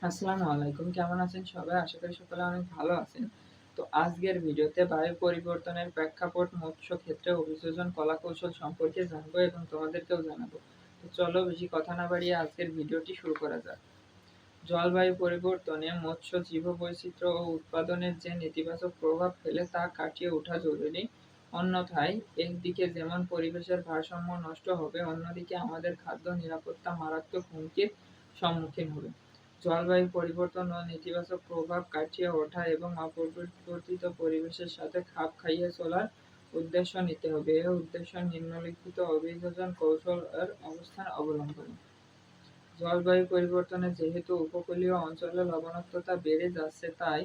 আসসালামু আলাইকুম। কেমন আছেন সবাই? আশা করি সকলে অনেক ভালো আছেন। তো আজকের ভিডিওতে বায়ু পরিবর্তনের প্রেক্ষাপট মৎস্য ক্ষেত্রে অভিযোজন কলাকৌশল সম্পর্কে জানবো এবং তোমাদেরকেও জানাবো। তো চলো বেশি কথা না বাড়িয়ে আজকের ভিডিওটি শুরু করা যাক। জলবায়ু পরিবর্তনে মৎস্য জীববৈচিত্র্য ও উৎপাদনের যে নেতিবাচক প্রভাব ফেলে তা কাটিয়ে ওঠা জরুরি। অন্যথায় একদিকে যেমন পরিবেশের ভারসাম্য নষ্ট হবে, অন্যদিকে আমাদের খাদ্য নিরাপত্তা মারাত্মক হুমকির সম্মুখীন হবে। জলবায়ু পরিবর্তন ও নেতিবাচক প্রভাব কাটিয়ে ওঠা এবং অপরিবর্তিত পরিবেশের সাথে খাপ খাইয়ে চলার উদ্দেশ্য নিতে হবে। এ উদ্দেশ্য নিম্নলিখিত অভিযোজন কৌশলের অবস্থান অবলম্বন। জলবায়ু পরিবর্তনে যেহেতু উপকূলীয় অঞ্চলে লবণাক্ততা বেড়ে যাচ্ছে, তাই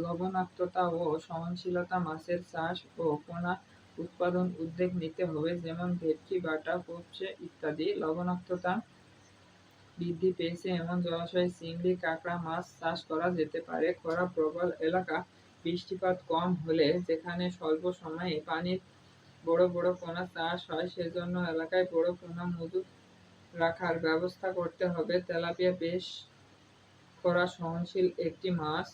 লবণাক্ততা ও সহনশীলতা মাছের চাষ ও পোনা উৎপাদন উদ্যোগ নিতে হবে, যেমন ভেটকি, বাটা, পোপচে ইত্যাদি। লবণাক্ততা বৃদ্ধি পেয়েছে এমন জলাশয়ে চিংড়ি, কাঁকড়া মাছ চাষ করা যেতে পারে। খরা প্রবল এলাকা, বৃষ্টিপাত কম হলে যেখানে স্বল্প সময়ে পানির বড় বড় পোনা চাষ হয়, সেজন্য এলাকায় বড় পোনা মজুত রাখার ব্যবস্থা করতে হবে। তেলাপিয়া বেশ খরা সহনশীল একটি মাছ।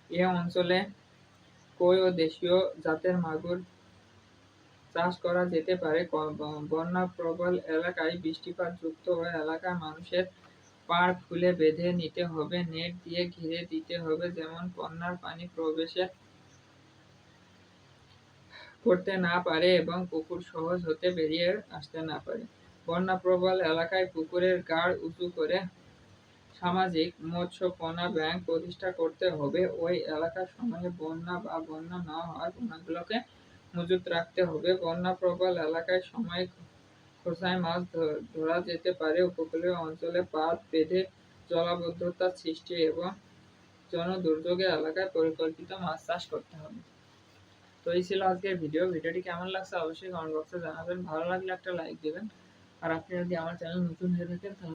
এ অঞ্চলে কই ও দেশীয় জাতের মাগুর চাষ করা যেতে পারে। বন্যা প্রবল এলাকায় বৃষ্টিপাত যুক্ত এলাকায় মানুষের পাড় খুলে বেঁধে নিতে হবে, নেট দিয়ে ঘিরে দিতে হবে, যেমন বন্যার পানি প্রবেশে করতে না পারে এবং পুকুর সহজ হতে বেরিয়ে আসতে না পারে। বন্যা প্রবল এলাকায় পুকুরের গাড় উঁচু করে সামাজিক মৎস্য পোনা ব্যাংক প্রতিষ্ঠা করতে হবে। ওই এলাকার সময়ে বন্যা বা বন্যা না হওয়ার পোনাগুলোকে মজুত রাখতে হবে। বন্যা প্রবল এলাকায় সময় খোসায় মাছ ধরা যেতে পারে। উপকূলীয় অঞ্চলে বাঁধ বেঁধে জলাবদ্ধতা সৃষ্টি এবং জনদুর্যোগের এলাকায় পরিকল্পিত মাছ চাষ করতে হবে। তো এই ছিল আজকের ভিডিওটি কেমন লাগছে অবশ্যই কমেন্ট বক্সে জানাবেন। ভালো লাগলে একটা লাইক দিবেন। আর আপনি যদি আমার চ্যানেল নতুন হয়ে থাকেন